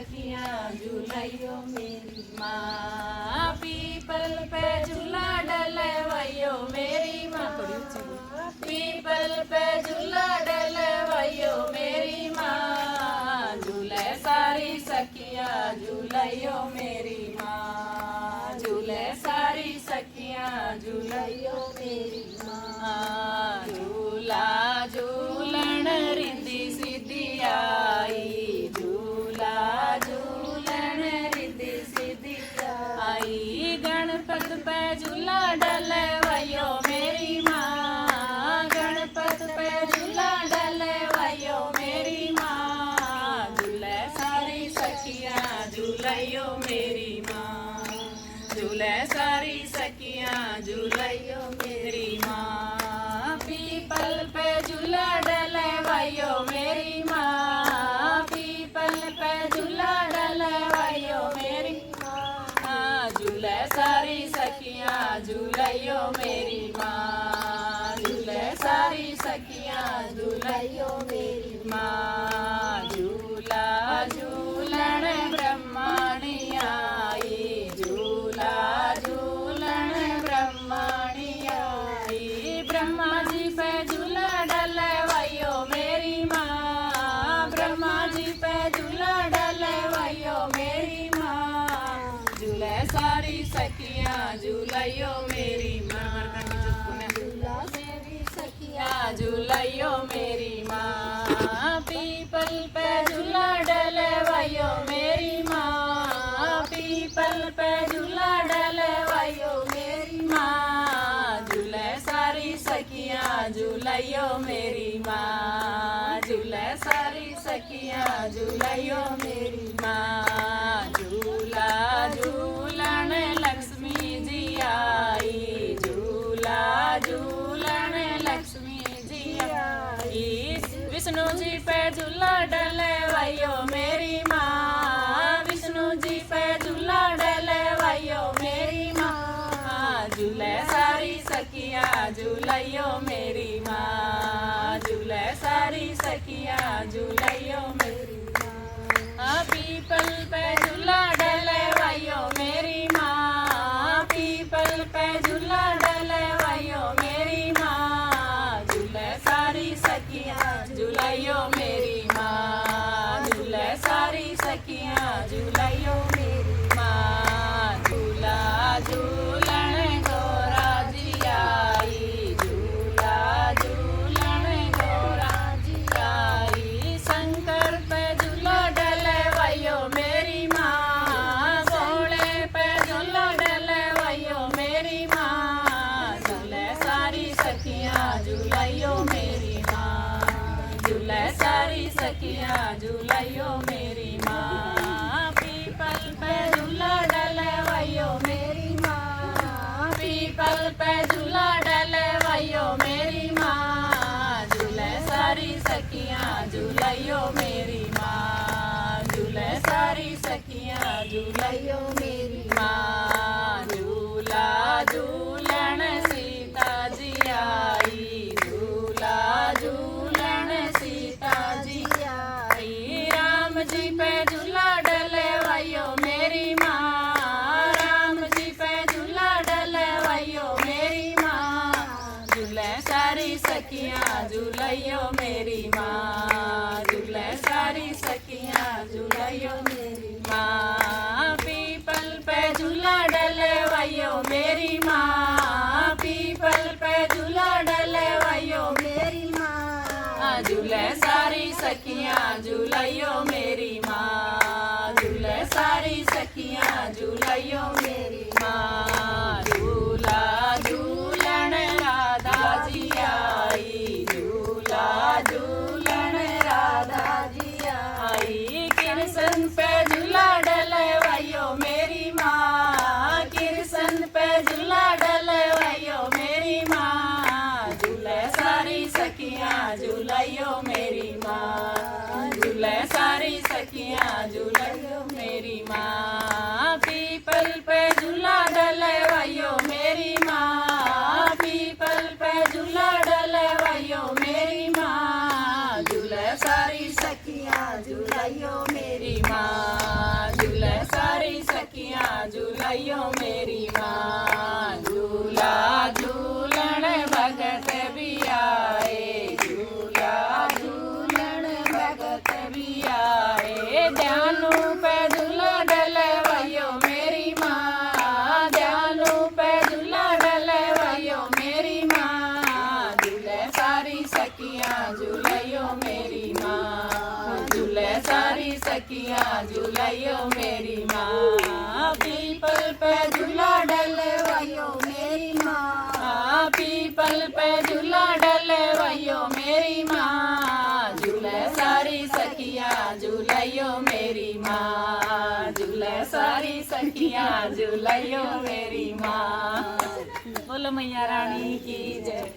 सखियाँ झूलैयो मेरी माँ। पीपल पे झूला डलवैयो मेरी माँ, पीपल पे झूला डलवैयो मेरी माँ। झूले सारी सखियाँ झूलैयो मेरी माँ, झूले सारी सखियाँ झूलैयो मेरी माँ। झूला झूलन रिद्धि सिद्धि आई, झूला झूलन रिद्धि सिद्धि आई। गणपत पे झूला डलवैयो मेरी माँ, गणपत पे झूला डलवैयो मेरी माँ। झूले सारी सखियाँ झूलैयो मेरी माँ, झूले सारी सखियाँ झूलैयो मेरी माँ। पीपल पे झूला डलवैयो मेरी माँ, पीपल पे झूला डलवैयो मेरी माँ। झूले सारी सखियाँ झूलैयो मेरी माँ, झूले सारी सखियाँ झूलैयो मेरी माँ। झूला झूलन ब्रह्मणी आई, झूला झूलन ब्रह्मणी आई। ब्रह्मा जी पे झूला डलवैयो मेरी माँ, ब्रह्मा जी पे झूला डलवैयो मेरी माँ। झूले सारी सखियाँ झूलैयो मेरी माँ, झूला मेरी सखियाँ झूलैयो मेरी माँ। पीपल पे झूला डलवैयो मेरी माँ, पीपल पे झूला डलवैयो मेरी माँ। झूले सारी सखियाँ झूलैयो मेरी माँ, झूले सारी सखियाँ झूलैयो मेरी माँ। झूला झूलन लक्ष्मी जी आई, झूला झूलन लक्ष्मी जी आई। विष्णु जी पे झूला डलवैयो मेरी माँ, विष्णु जी पे झूला डलवैयो मेरी माँ। झूले सारी सखियाँ झूलैयो मेरी माँ, झूले सारी सखियाँ झूलैयो मेरी माँ। पीपल पे झूला डलवैयो मेरी माँ, पीपल पे झूला डलवैयो मेरी माँ। झूले सारी सखियाँ झूलैयो मेरी माँ, झूले सारी सखियाँ झूलैयो मेरी माँ। झूला झूलन गौरा जी आई, झूला झूलन गौरा जी आई। शंकर पे झूला डलवैयो मेरी माँ, भोले पे झूला डलवैयो मेरी माँ। झूले सारी सखियाँ झूलैयो मेरी माँ, झूले सारी सखियाँ झूलैयो मेरी माँ। पीपल पे झूला डलवैयो मेरी माँ, पीपल पे झूला डलवैयो मेरी माँ। झूले सारी सखियाँ झूलैयो मेरी माँ, झूले सारी सखियाँ झूलैयो मेरी माँ। झूला झूलन सीता जी आई, झूला झूलन सीता जी आई। राम जी पे झूला डलवैयो मेरी माँ, राम जी पे झूला डलवैयो मेरी माँ। झूले सारी सखियाँ झूलैयो मेरी माँ, झूले सारी सखियाँ झूलैयो मेरी माँ। पीपल पे झूला डलवैयो मेरी माँ, पीपल पे झूला डलवैयो मेरी माँ। झूले सारी सखियाँ झूलैयो मेरी माँ, झूले सारी सखियाँ झूलैयो मेरी माँ। झूला झूलन राधा जी आई, झूला झूलन राधा जी आई। कृष्ण पे झूला डलवैयो मेरी माँ, कृष्ण पे झूला डलवैयो मेरी माँ। झूले सारी सखियाँ झूलैयो मेरी माँ, झूले सारी सखियाँ झूलैयो मेरी माँ। पीपल पे झूला डलवैयो मेरी माँ, पीपल पे झूला डलवैयो मेरी माँ। झूले सारी सखियाँ झूलैयो मेरी माँ। वयो मेरी माँ झूला झूलण भगत भी आए झूला झूलण भगत भी आए ध्यानु पे झूला डले वयो मेरी माँ ध्यानु पे झूला डले वयो मेरी माँ झूले सारी सखियाँ झूलयो मेरी माँ झूले सारी सखियाँ झूलयो मेरी माँ पीपल पे झूला डले वयो मेरी माँ पीपल पे झूला डले वयो मेरी माँ झूले सारी सखियाँ झूलयो मेरी माँ झूले सारी सखियाँ झूलयो मेरी माँ। बोलो मैया रानी की जय।